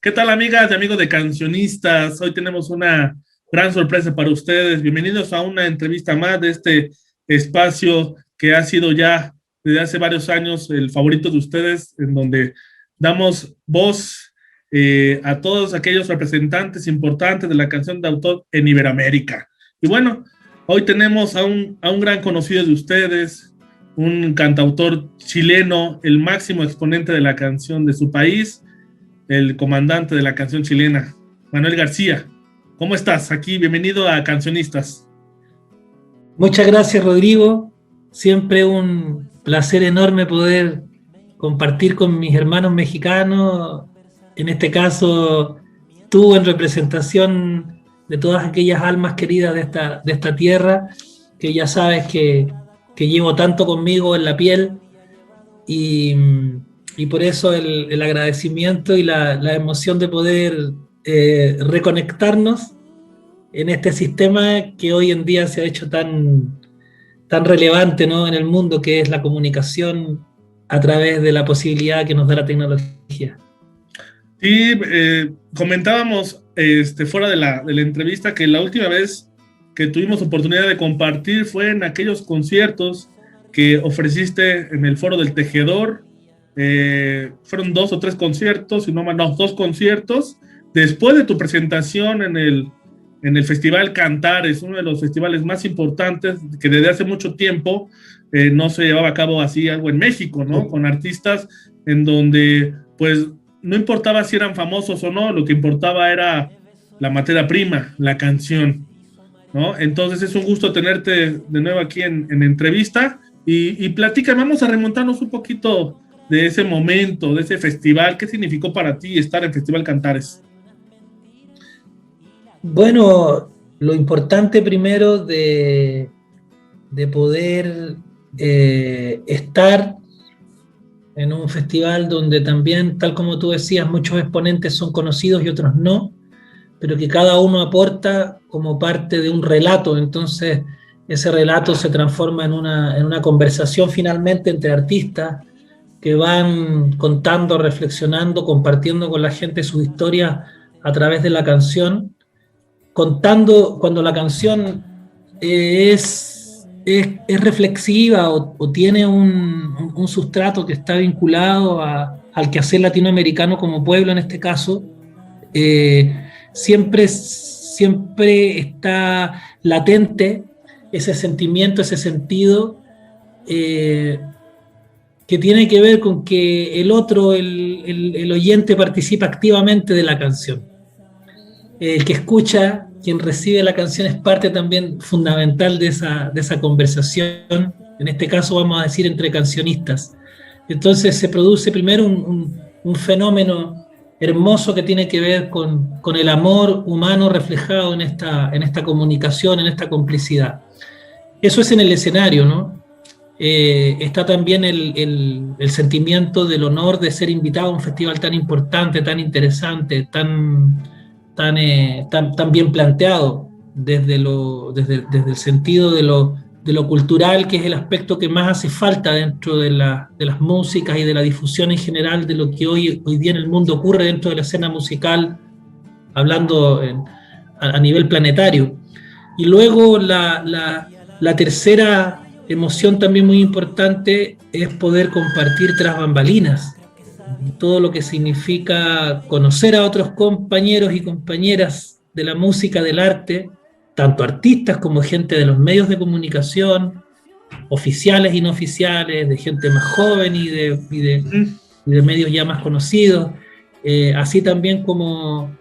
¿Qué tal, amigas y amigos de Cancionistas? Hoy tenemos una gran sorpresa para ustedes. Bienvenidos a una entrevista más de este espacio que ha sido ya desde hace varios años el favorito de ustedes, en donde damos voz a todos aquellos representantes importantes de la canción de autor en Iberoamérica. Y bueno, hoy tenemos a un gran conocido de ustedes, un cantautor chileno, el máximo exponente de la canción de su país, el comandante de la canción chilena, Manuel García. ¿Cómo estás? Aquí, bienvenido a Cancionistas. Muchas gracias, Rodrigo. Siempre un placer enorme poder compartir con mis hermanos mexicanos, en este caso tú en representación de todas aquellas almas queridas de esta tierra, que ya sabes que llevo tanto conmigo en la piel, y por eso el agradecimiento y la emoción de poder reconectarnos en este sistema que hoy en día se ha hecho tan relevante, ¿no?, en el mundo, que es la comunicación a través de la posibilidad que nos da la tecnología. Sí, comentábamos fuera de la entrevista que la última vez que tuvimos oportunidad de compartir fue en aquellos conciertos que ofreciste en el Foro del Tejedor. Fueron 2 o 3 conciertos, no, 2 conciertos, después de tu presentación en el Festival Cantares, uno de los festivales más importantes que desde hace mucho tiempo no se llevaba a cabo así algo en México, ¿no? Con artistas en donde, pues, no importaba si eran famosos o no, lo que importaba era la materia prima, la canción, ¿no? Entonces es un gusto tenerte de nuevo aquí en entrevista y platica, vamos a remontarnos un poquito de ese momento, de ese festival. ¿Qué significó para ti estar en Festival Cantares? Bueno, lo importante primero de poder estar en un festival donde también, tal como tú decías, muchos exponentes son conocidos y otros no, pero que cada uno aporta como parte de un relato. Entonces ese relato se transforma en una conversación finalmente entre artistas que van contando, reflexionando, compartiendo con la gente sus historias a través de la canción, contando cuando la canción es reflexiva o tiene un sustrato que está vinculado al quehacer latinoamericano como pueblo en este caso. Siempre está latente ese sentimiento, ese sentido, que tiene que ver con que el otro, el oyente, participa activamente de la canción. El que escucha, quien recibe la canción, es parte también fundamental de esa conversación, en este caso vamos a decir entre cancionistas. Entonces se produce primero un fenómeno hermoso que tiene que ver con el amor humano reflejado en esta comunicación, en esta complicidad. Eso es en el escenario, ¿no? Está también el sentimiento del honor de ser invitado a un festival tan importante, tan interesante, tan bien planteado desde el sentido de lo cultural, que es el aspecto que más hace falta dentro de las músicas y de la difusión en general de lo que hoy día en el mundo ocurre dentro de la escena musical, hablando a nivel planetario. Y luego la tercera emoción también muy importante es poder compartir tras bambalinas todo lo que significa conocer a otros compañeros y compañeras de la música, del arte, tanto artistas como gente de los medios de comunicación, oficiales y no oficiales, de gente más joven y de medios ya más conocidos, así también como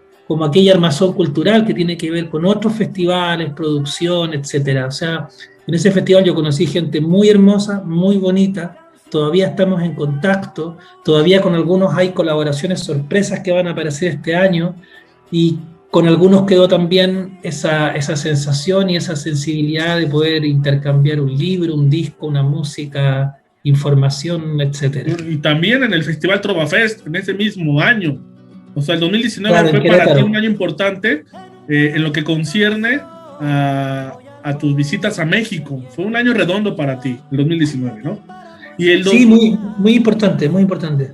aquella armazón cultural que tiene que ver con otros festivales, producción, etcétera. O sea, en ese festival yo conocí gente muy hermosa, muy bonita. Todavía estamos en contacto, todavía con algunos hay colaboraciones sorpresas que van a aparecer este año, y con algunos quedó también esa sensación y esa sensibilidad de poder intercambiar un libro, un disco, una música, información, etcétera. Y también en el Festival Trova Fest, en ese mismo año. O sea, el 2019 claro, fue para ti un año importante en lo que concierne a tus visitas a México. Fue un año redondo para ti, el 2019, ¿no? Y sí, muy importante, muy importante.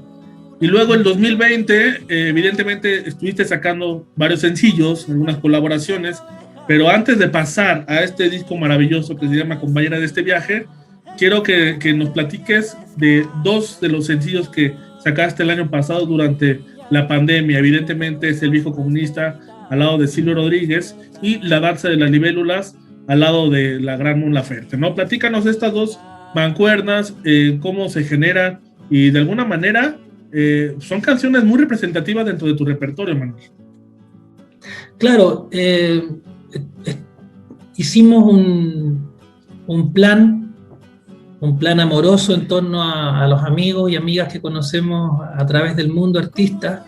Y luego en 2020, evidentemente estuviste sacando varios sencillos, algunas colaboraciones, pero antes de pasar a este disco maravilloso que se llama Compañera de este viaje, quiero que nos platiques de dos de los sencillos que sacaste el año pasado durante la pandemia. Evidentemente es El Viejo Comunista al lado de Silvio Rodríguez y La Danza de las Libélulas al lado de la gran Mon Laferte, ¿no? Platícanos de estas dos mancuernas, cómo se generan y de alguna manera son canciones muy representativas dentro de tu repertorio, Manuel. Claro, hicimos un plan amoroso en torno a los amigos y amigas que conocemos a través del mundo artista,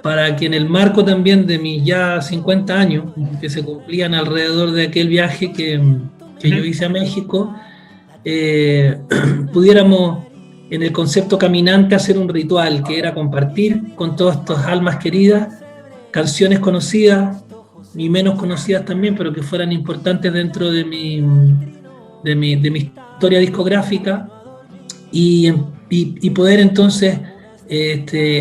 para que en el marco también de mis ya 50 años, que se cumplían alrededor de aquel viaje que yo hice a México, pudiéramos en el concepto caminante hacer un ritual que era compartir con todas estas almas queridas canciones conocidas y menos conocidas también, pero que fueran importantes dentro de mi historia discográfica y poder entonces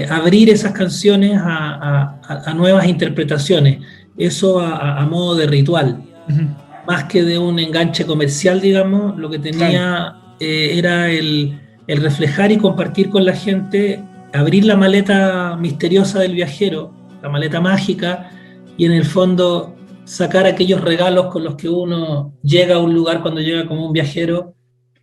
abrir esas canciones a nuevas interpretaciones, eso a modo de ritual, más que de un enganche comercial, digamos. Lo que tenía era el reflejar y compartir con la gente, abrir la maleta misteriosa del viajero, la maleta mágica, y en el fondo sacar aquellos regalos con los que uno llega a un lugar cuando llega como un viajero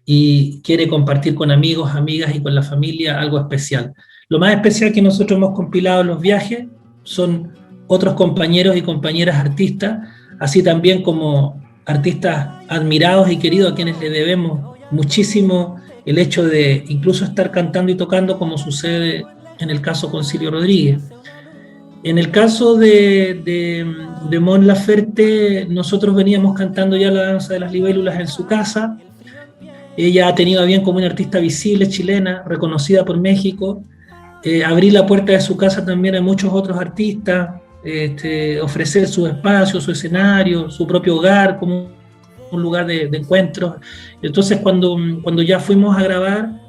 y quiere compartir con amigos, amigas y con la familia algo especial. Lo más especial que nosotros hemos compilado en los viajes son otros compañeros y compañeras artistas, así también como artistas admirados y queridos a quienes le debemos muchísimo el hecho de incluso estar cantando y tocando, como sucede en el caso con Silvio Rodríguez. En el caso de Mon Laferte, nosotros veníamos cantando ya La Danza de las Libélulas en su casa. Ella ha tenido a bien, como una artista visible chilena, reconocida por México, abrir la puerta de su casa también a muchos otros artistas, ofrecer su espacio, su escenario, su propio hogar como un lugar de encuentro. Entonces cuando ya fuimos a grabar,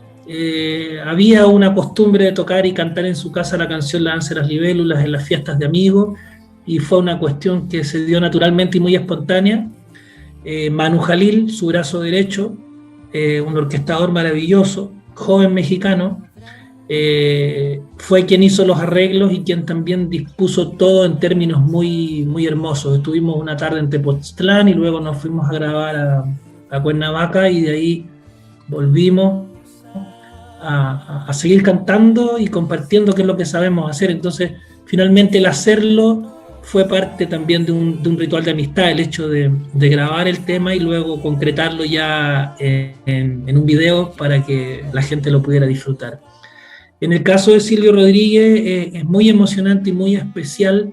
había una costumbre de tocar y cantar en su casa la canción La Danza de las Libélulas en las fiestas de amigos, y fue una cuestión que se dio naturalmente y muy espontánea. Manu Jalil, su brazo derecho, un orquestador maravilloso, joven mexicano, fue quien hizo los arreglos y quien también dispuso todo en términos muy, muy hermosos. Estuvimos una tarde en Tepoztlán y luego nos fuimos a grabar a Cuernavaca, y de ahí volvimos a seguir cantando y compartiendo, que es lo que sabemos hacer. Entonces, finalmente el hacerlo fue parte también de un ritual de amistad, el hecho de grabar el tema y luego concretarlo ya en un video para que la gente lo pudiera disfrutar. En el caso de Silvio Rodríguez, es muy emocionante y muy especial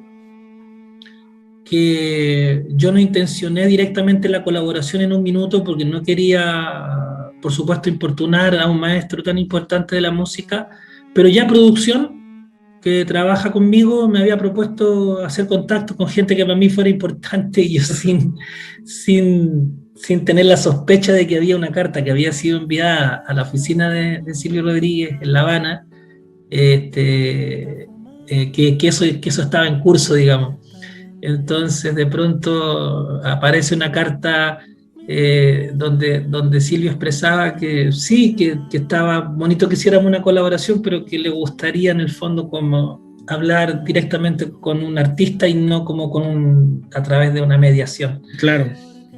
que yo no intencioné directamente la colaboración en un minuto, porque no quería, por supuesto, importunar a un maestro tan importante de la música, pero ya producción, que trabaja conmigo, me había propuesto hacer contacto con gente que para mí fuera importante, y yo sin tener la sospecha de que había una carta que había sido enviada a la oficina de Silvio Rodríguez en La Habana, que eso estaba en curso, digamos. Entonces de pronto aparece una carta donde Silvio expresaba que sí, que estaba bonito que hiciéramos una colaboración, pero que le gustaría en el fondo como hablar directamente con un artista y no como a través de una mediación. Claro.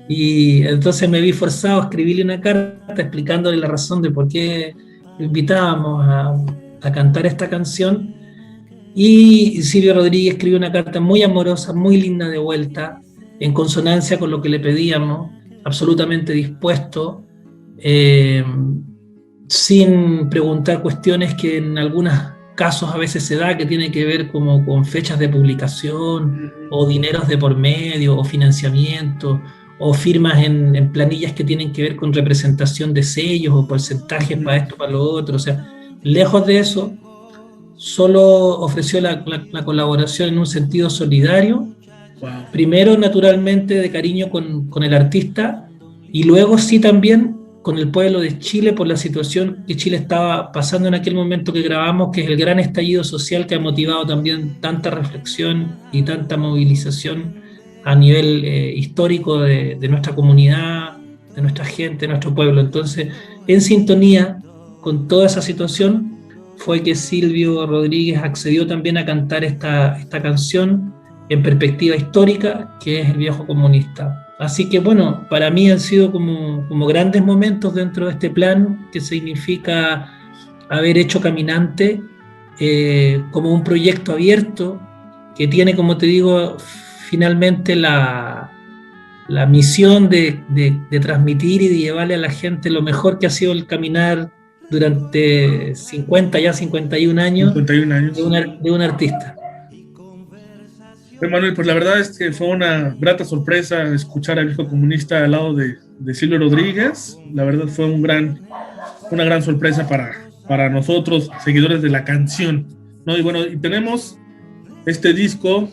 Y entonces me vi forzado a escribirle una carta explicándole la razón de por qué lo invitábamos a cantar esta canción. Y Silvio Rodríguez escribió una carta muy amorosa, muy linda de vuelta, en consonancia con lo que le pedíamos, absolutamente dispuesto, sin preguntar cuestiones que en algunos casos a veces se da, que tiene que ver como con fechas de publicación, o dineros de por medio, o financiamiento, o firmas en planillas que tienen que ver con representación de sellos o porcentajes para esto, para lo otro. O sea, lejos de eso, solo ofreció la colaboración en un sentido solidario. Wow. Primero, naturalmente, de cariño con el artista, y luego sí también con el pueblo de Chile por la situación que Chile estaba pasando en aquel momento que grabamos, que es el gran estallido social que ha motivado también tanta reflexión y tanta movilización a nivel histórico de nuestra comunidad, de nuestra gente, de nuestro pueblo. Entonces, en sintonía con toda esa situación, fue que Silvio Rodríguez accedió también a cantar esta canción en perspectiva histórica, que es El Viejo Comunista. Así que bueno, para mí han sido como grandes momentos dentro de este plan, que significa haber hecho Caminante como un proyecto abierto, que tiene, como te digo, finalmente la misión de transmitir y de llevarle a la gente lo mejor que ha sido el caminar durante 51 años, 51 años. de un artista. Manuel, pues la verdad es que fue una grata sorpresa escuchar al Viejo Comunista al lado de Silvio Rodríguez. La verdad fue una gran sorpresa para nosotros, seguidores de la canción, ¿no? Y bueno, y tenemos este disco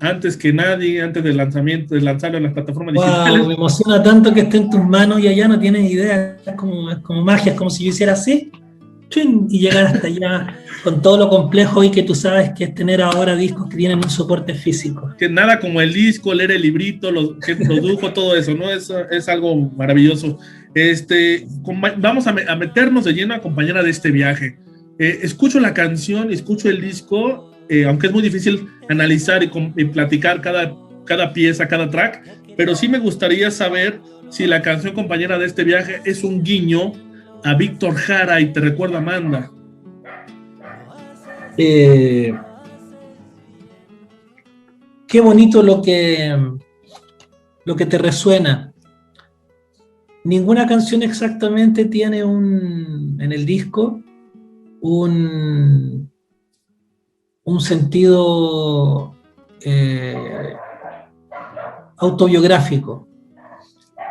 antes que nadie, antes del lanzamiento, de lanzarlo en las plataformas digitales. Me emociona tanto que esté en tus manos y allá no tienes idea, es como magia, es como si yo hiciera así y llegar hasta allá con todo lo complejo y que tú sabes que es tener ahora discos que tienen un soporte físico. Que nada como el disco, leer el librito, que produjo todo eso, ¿no? Es algo maravilloso. Vamos a meternos de lleno a acompañar de este viaje. Escucho la canción, escucho el disco, aunque es muy difícil analizar y platicar cada pieza, cada track, pero sí me gustaría saber si la canción compañera de este viaje es un guiño a Víctor Jara y Te Recuerdo Amanda. Qué bonito lo que te resuena. Ninguna canción exactamente tiene en el disco un sentido autobiográfico.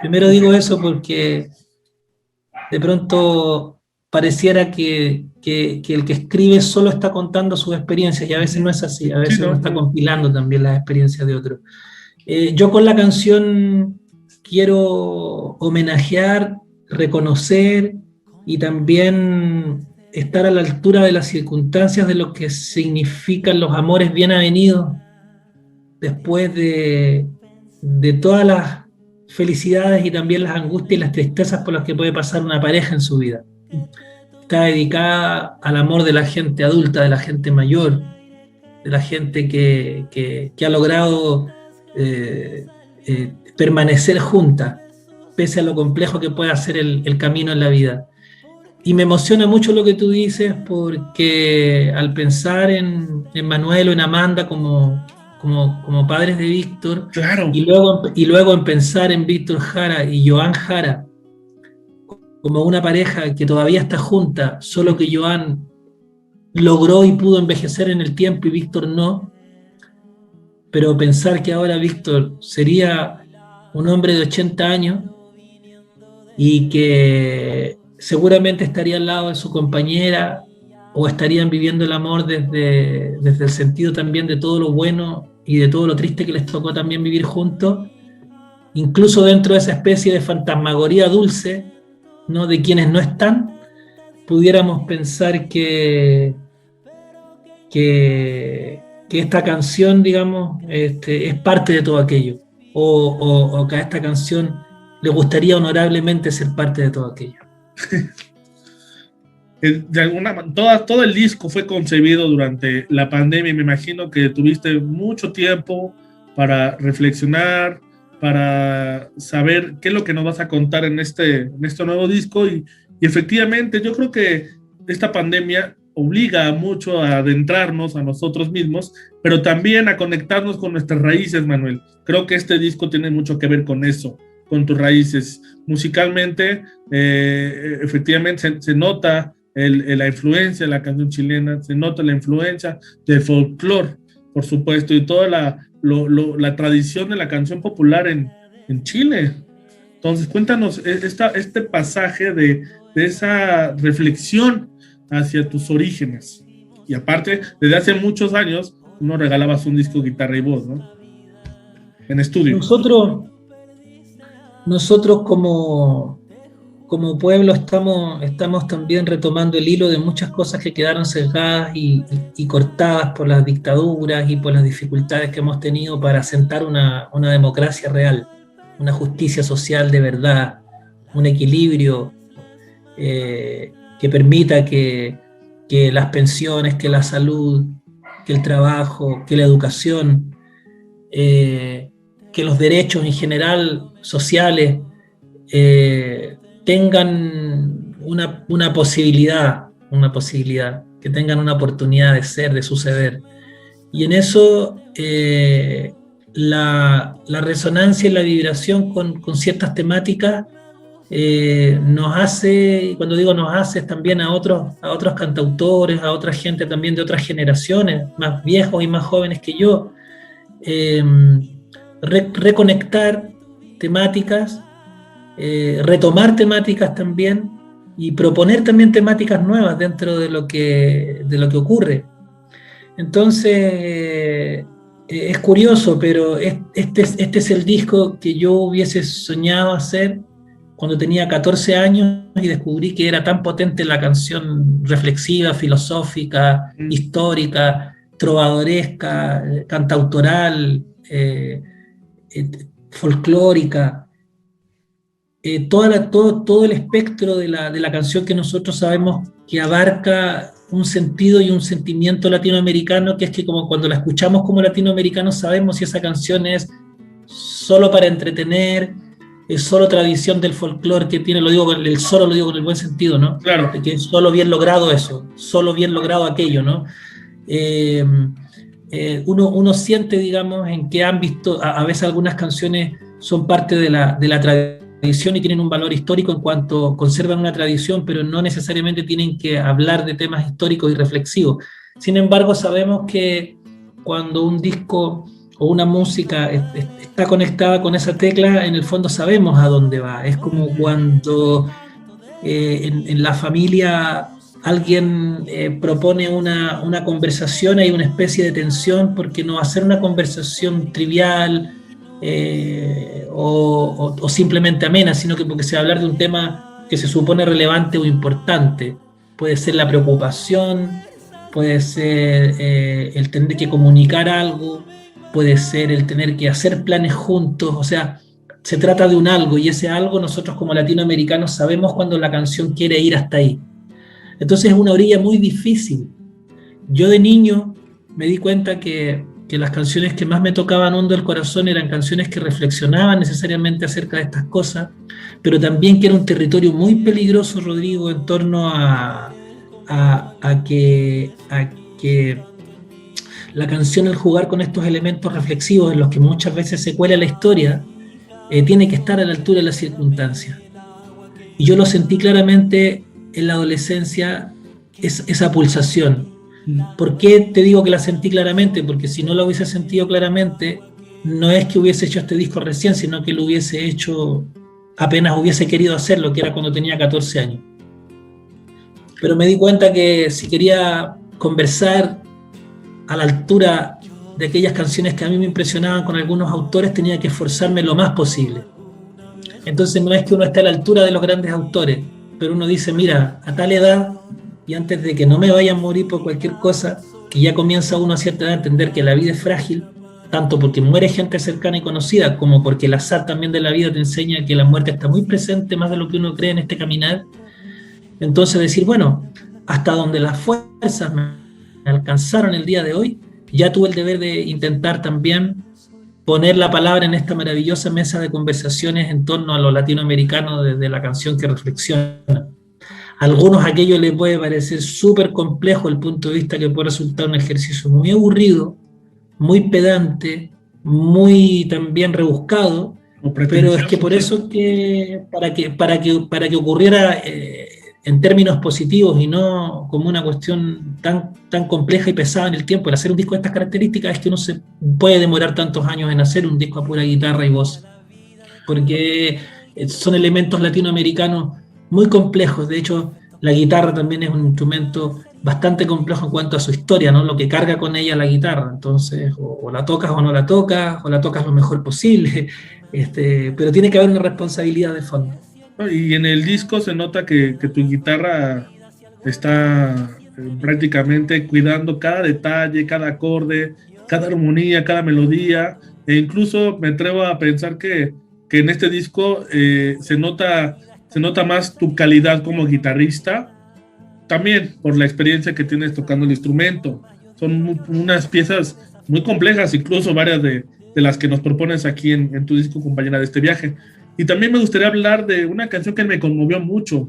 Primero digo eso porque de pronto pareciera que el que escribe solo está contando sus experiencias, y a veces no es así, a veces uno está compilando también las experiencias de otros. Yo con la canción quiero homenajear, reconocer y también estar a la altura de las circunstancias de lo que significan los amores bien avenidos después de todas las felicidades y también las angustias y las tristezas por las que puede pasar una pareja en su vida. Está dedicada al amor de la gente adulta, de la gente mayor, de la gente que ha logrado permanecer junta, pese a lo complejo que pueda ser el camino en la vida. Y me emociona mucho lo que tú dices, porque al pensar en Manuel o en Amanda como padres de Víctor, claro. y luego en pensar en Víctor Jara y Joan Jara como una pareja que todavía está junta, solo que Joan logró y pudo envejecer en el tiempo y Víctor no, pero pensar que ahora Víctor sería un hombre de 80 años y que seguramente estaría al lado de su compañera o estarían viviendo el amor desde el sentido también de todo lo bueno y de todo lo triste que les tocó también vivir juntos, incluso dentro de esa especie de fantasmagoría dulce, ¿no?, de quienes no están, pudiéramos pensar que esta canción, digamos, es parte de todo aquello, o que a esta canción le gustaría honorablemente ser parte de todo aquello. Todo el disco fue concebido durante la pandemia y me imagino que tuviste mucho tiempo para reflexionar, para saber qué es lo que nos vas a contar en este nuevo disco y efectivamente yo creo que esta pandemia obliga mucho a adentrarnos a nosotros mismos, pero también a conectarnos con nuestras raíces, Manuel. Creo que este disco tiene mucho que ver con eso, con tus raíces. Musicalmente, efectivamente se nota la influencia de la canción chilena, se nota la influencia del folclore, por supuesto, y toda la tradición de la canción popular en Chile. Entonces, cuéntanos este pasaje de esa reflexión hacia tus orígenes. Y aparte, desde hace muchos años, no regalabas un disco guitarra y voz, ¿no? En estudio. Nosotros como como pueblo estamos también retomando el hilo de muchas cosas que quedaron sesgadas y cortadas por las dictaduras y por las dificultades que hemos tenido para asentar una democracia real, una justicia social de verdad, un equilibrio que permita que las pensiones, que la salud, que el trabajo, que la educación, que los derechos en general sociales tengan una posibilidad, que tengan una oportunidad de ser, de suceder. Y en eso la resonancia y la vibración con ciertas temáticas nos hace, y cuando digo nos hace, es también a otros cantautores, a otra gente también de otras generaciones, más viejos y más jóvenes que yo, reconectar temáticas, retomar temáticas también y proponer también temáticas nuevas dentro de lo que ocurre. Entonces, es curioso, pero este es el disco que yo hubiese soñado hacer cuando tenía 14 años y descubrí que era tan potente la canción reflexiva, filosófica, histórica, trovadoresca, cantautoral, folclórica. Todo el espectro de la canción que nosotros sabemos que abarca un sentido y un sentimiento latinoamericano, que es que como cuando la escuchamos como latinoamericanos sabemos si esa canción es solo para entretener, es solo tradición del folclore que tiene, lo digo con el buen sentido, ¿no? Claro. Que es solo bien logrado eso, solo bien logrado aquello, ¿no? Uno siente, digamos, en que han visto, a veces algunas canciones son parte de la tradición y tienen un valor histórico en cuanto conservan una tradición, pero no necesariamente tienen que hablar de temas históricos y reflexivos. Sin embargo, sabemos que cuando un disco o una música está conectada con esa tecla, en el fondo sabemos a dónde va. Es como cuando en la familia alguien propone una conversación, hay una especie de tensión, porque no va a ser una conversación trivial o simplemente amena, sino que porque se va a hablar de un tema que se supone relevante o importante. Puede ser la preocupación, puede ser el tener que comunicar algo, puede ser el tener que hacer planes juntos, o sea, se trata de un algo, y ese algo nosotros como latinoamericanos sabemos cuando la canción quiere ir hasta ahí. Entonces es una orilla muy difícil. Yo de niño me di cuenta que las canciones que más me tocaban hondo el corazón eran canciones que reflexionaban necesariamente acerca de estas cosas, pero también que era un territorio muy peligroso, Rodrigo, en torno a que la canción, al jugar con estos elementos reflexivos en los que muchas veces se cuela la historia, tiene que estar a la altura de las circunstancias. Y yo lo sentí claramente en la adolescencia, esa pulsación. ¿Por qué te digo que la sentí claramente? Porque si no la hubiese sentido claramente, no es que hubiese hecho este disco recién, sino que lo hubiese hecho apenas hubiese querido hacerlo, que era cuando tenía 14 años. Pero me di cuenta que si quería conversar a la altura de aquellas canciones que a mí me impresionaban con algunos autores, tenía que esforzarme lo más posible. Entonces no es que uno esté a la altura de los grandes autores, pero uno dice, mira, a tal edad, y antes de que no me vaya a morir por cualquier cosa, que ya comienza uno a cierta edad a entender que la vida es frágil, tanto porque muere gente cercana y conocida, como porque el azar también de la vida te enseña que la muerte está muy presente, más de lo que uno cree en este caminar. Entonces decir, bueno, hasta donde las fuerzas me alcanzaron el día de hoy, ya tuve el deber de intentar también poner la palabra en esta maravillosa mesa de conversaciones en torno a lo latinoamericano desde la canción que reflexiona. A algunos aquello les puede parecer súper complejo el punto de vista, que puede resultar un ejercicio muy aburrido, muy pedante, muy también rebuscado, pero es que por eso que para que ocurriera en términos positivos y no como una cuestión tan compleja y pesada en el tiempo, el hacer un disco de estas características es que uno se puede demorar tantos años en hacer un disco a pura guitarra y voz, porque son elementos latinoamericanos muy complejos. De hecho, la guitarra también es un instrumento bastante complejo en cuanto a su historia, ¿no? Lo que carga con ella la guitarra. Entonces, o la tocas o no la tocas, o la tocas lo mejor posible, pero tiene que haber una responsabilidad de fondo. ¿no? Y en el disco se nota que tu guitarra está prácticamente cuidando cada detalle, cada acorde, cada armonía, cada melodía, e incluso me atrevo a pensar que en este disco se nota más tu calidad como guitarrista, también por la experiencia que tienes tocando el instrumento. Son unas piezas muy complejas, incluso varias de las que nos propones aquí en tu disco, compañera de este viaje. Y también me gustaría hablar de una canción que me conmovió mucho,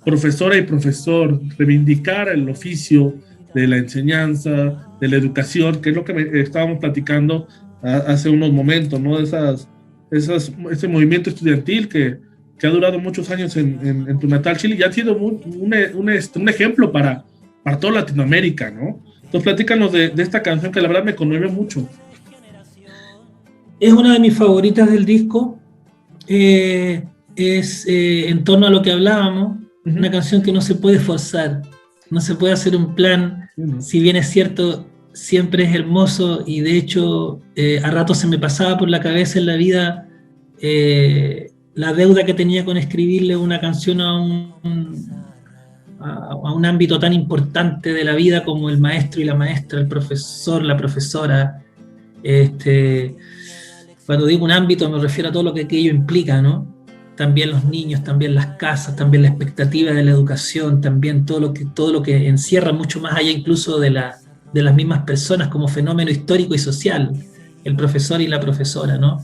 Profesora y Profesor, reivindicar el oficio de la enseñanza, de la educación, que es lo que estábamos platicando hace unos momentos, ¿no? Ese movimiento estudiantil que ha durado muchos años en tu natal Chile y ha sido un ejemplo para toda Latinoamérica, ¿no? Entonces platícanos de esta canción que la verdad me conmueve mucho. Es una de mis favoritas del disco. En torno a lo que hablábamos, una canción que no se puede forzar, no se puede hacer un plan, si bien es cierto, siempre es hermoso y de hecho a rato se me pasaba por la cabeza en la vida la deuda que tenía con escribirle una canción a un ámbito tan importante de la vida como el maestro y la maestra, el profesor, la profesora. Cuando digo un ámbito me refiero a todo lo que aquello implica, ¿no? También los niños, también las casas, también la expectativa de la educación, también todo lo que encierra mucho más allá incluso de las mismas personas como fenómeno histórico y social, el profesor y la profesora, ¿no?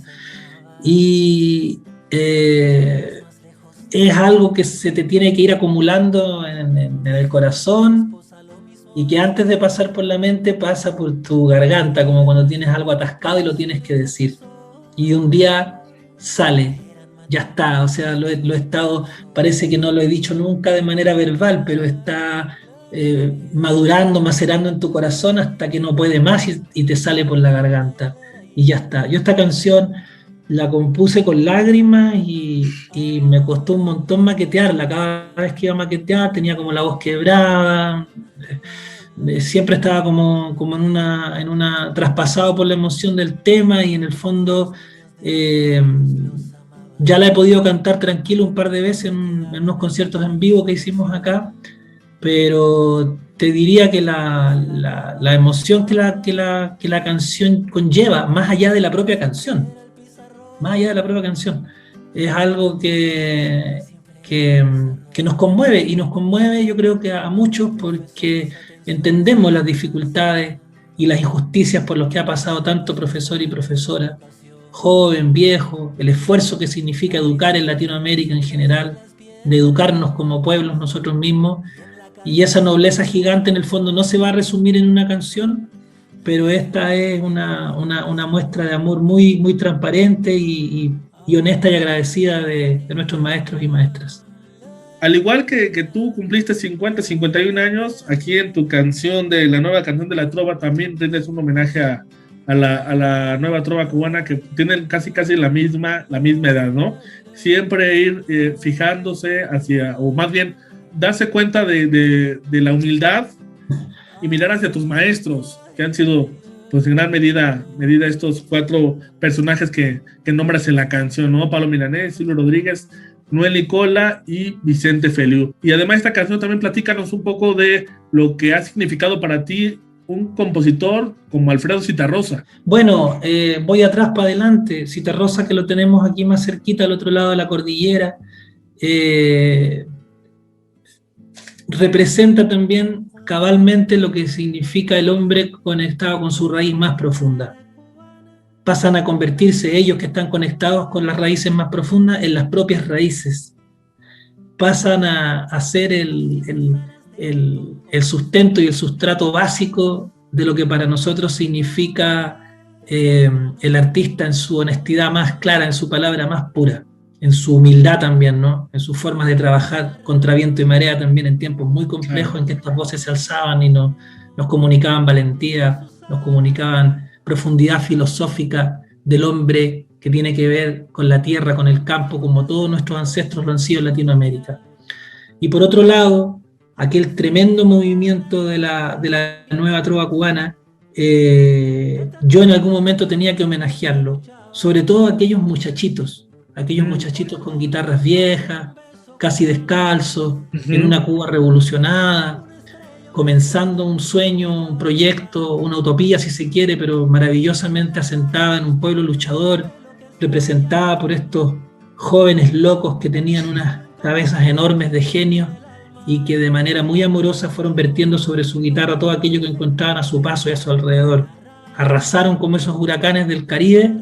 Y es algo que se te tiene que ir acumulando en el corazón y que antes de pasar por la mente pasa por tu garganta, como cuando tienes algo atascado y lo tienes que decir. Y un día sale, ya está, o sea, lo he estado, parece que no lo he dicho nunca de manera verbal, pero está madurando, macerando en tu corazón hasta que no puede más y te sale por la garganta. Y ya está. Yo esta canción la compuse con lágrimas y me costó un montón maquetearla. Cada vez que iba a maquetear tenía como la voz quebrada, siempre estaba como en una traspasado por la emoción del tema y en el fondo ya la he podido cantar tranquilo un par de veces en unos conciertos en vivo que hicimos acá, pero te diría que la emoción que la canción conlleva, más allá de la propia canción, es algo que nos conmueve, y nos conmueve yo creo que a muchos porque entendemos las dificultades y las injusticias por las que ha pasado tanto profesor y profesora, joven, viejo, el esfuerzo que significa educar en Latinoamérica en general, de educarnos como pueblos nosotros mismos, y esa nobleza gigante en el fondo no se va a resumir en una canción, pero esta es una muestra de amor muy, muy transparente y honesta y agradecida de nuestros maestros y maestras. Al igual que tú cumpliste 51 años, aquí en tu canción de la nueva canción de la trova también tienes un homenaje a la nueva trova cubana que tienen casi la misma edad, ¿no? Siempre ir fijándose hacia, o más bien darse cuenta de la humildad y mirar hacia tus maestros, que han sido pues en gran medida estos 4 personajes que nombras en la canción, ¿no? Pablo Milanés, Silvio Rodríguez, Noel Nicola y Vicente Feliu. Y además esta canción también platícanos un poco de lo que ha significado para ti un compositor como Alfredo Zitarrosa. Bueno, voy atrás para adelante. Zitarrosa, que lo tenemos aquí más cerquita, al otro lado de la cordillera, representa también cabalmente lo que significa el hombre conectado con su raíz más profunda. Pasan a convertirse ellos que están conectados con las raíces más profundas en las propias raíces. Pasan a ser el sustento y el sustrato básico de lo que para nosotros significa el artista en su honestidad más clara, en su palabra más pura, en su humildad también, ¿no? En sus formas de trabajar contra viento y marea también en tiempos muy complejos en que estas voces se alzaban y nos comunicaban valentía, nos comunicaban profundidad filosófica del hombre que tiene que ver con la tierra, con el campo, como todos nuestros ancestros lo han sido en Latinoamérica. Y por otro lado, aquel tremendo movimiento de la nueva trova cubana, yo en algún momento tenía que homenajearlo, sobre todo a aquellos muchachitos con guitarras viejas, casi descalzos, en una Cuba revolucionada, comenzando un sueño, un proyecto, una utopía si se quiere, pero maravillosamente asentada en un pueblo luchador, representada por estos jóvenes locos que tenían unas cabezas enormes de genio y que de manera muy amorosa fueron vertiendo sobre su guitarra todo aquello que encontraban a su paso y a su alrededor. Arrasaron como esos huracanes del Caribe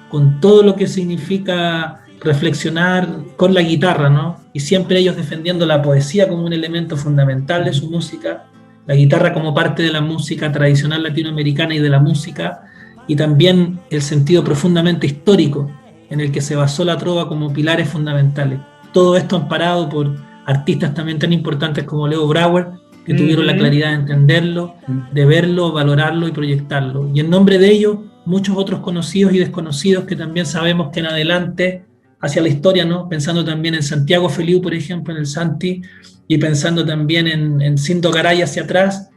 con todo lo que significa reflexionar con la guitarra, ¿no? Y siempre ellos defendiendo la poesía como un elemento fundamental de su música, la guitarra como parte de la música tradicional latinoamericana y de la música, y también el sentido profundamente histórico en el que se basó la trova como pilares fundamentales. Todo esto amparado por artistas también tan importantes como Leo Brouwer, que tuvieron la claridad de entenderlo, de verlo, valorarlo y proyectarlo. Y en nombre de ello, muchos otros conocidos y desconocidos que también sabemos que en adelante, hacia la historia, ¿no? Pensando también en Santiago Feliu, por ejemplo, en el Santi, y pensando también en Cinto Garay hacia atrás,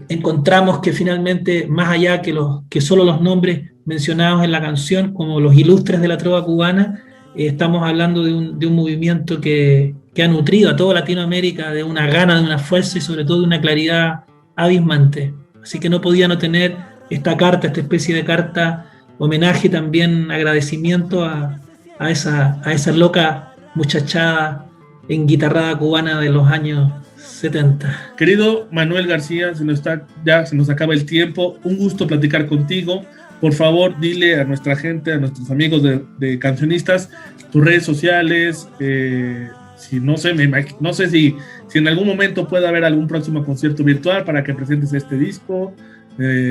encontramos que finalmente, más allá que solo los nombres mencionados en la canción, como los ilustres de la trova cubana, estamos hablando de un movimiento que ha nutrido a toda Latinoamérica de una gana, de una fuerza y sobre todo de una claridad abismante. Así que no podía no tener esta carta, esta especie de carta, homenaje, también agradecimiento a esa loca muchachada enguitarrada cubana de los años 70. Querido Manuel García, se nos acaba el tiempo. Un gusto platicar contigo. Por favor, dile a nuestra gente, a nuestros amigos de cancionistas, tus redes sociales, no sé si en algún momento puede haber algún próximo concierto virtual para que presentes este disco.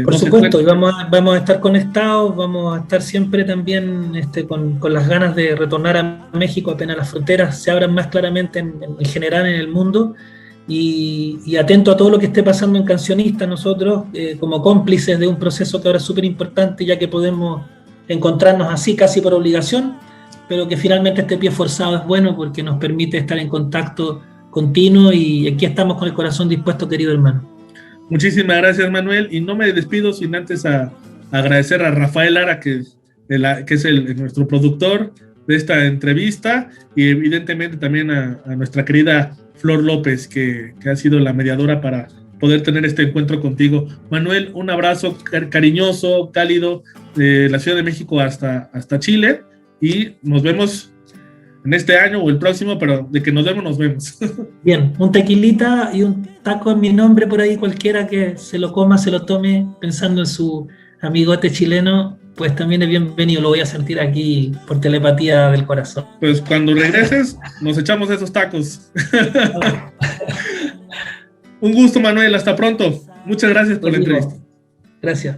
Por supuesto, y vamos a estar conectados, vamos a estar siempre también con las ganas de retornar a México apenas las fronteras se abran más claramente en general en el mundo. Y atento a todo lo que esté pasando en Cancionista, nosotros como cómplices de un proceso que ahora es súper importante, ya que podemos encontrarnos así casi por obligación, pero que finalmente este pie forzado es bueno porque nos permite estar en contacto continuo, y aquí estamos con el corazón dispuesto, querido hermano. Muchísimas gracias, Manuel, y no me despido sin antes agradecer a Rafael Lara, que es nuestro productor de esta entrevista, y evidentemente también a nuestra querida Flor López, que ha sido la mediadora para poder tener este encuentro contigo. Manuel, un abrazo cariñoso, cálido, de la Ciudad de México hasta Chile, y nos vemos en este año o el próximo, pero de que nos vemos. Bien, un tequilita y un taco en mi nombre por ahí, cualquiera que se lo coma, se lo tome pensando en su amigote chileno, pues también es bienvenido, lo voy a sentir aquí por telepatía del corazón. Pues cuando regreses, nos echamos esos tacos. Un gusto, Manuel, hasta pronto. Muchas gracias por la entrevista. Gracias.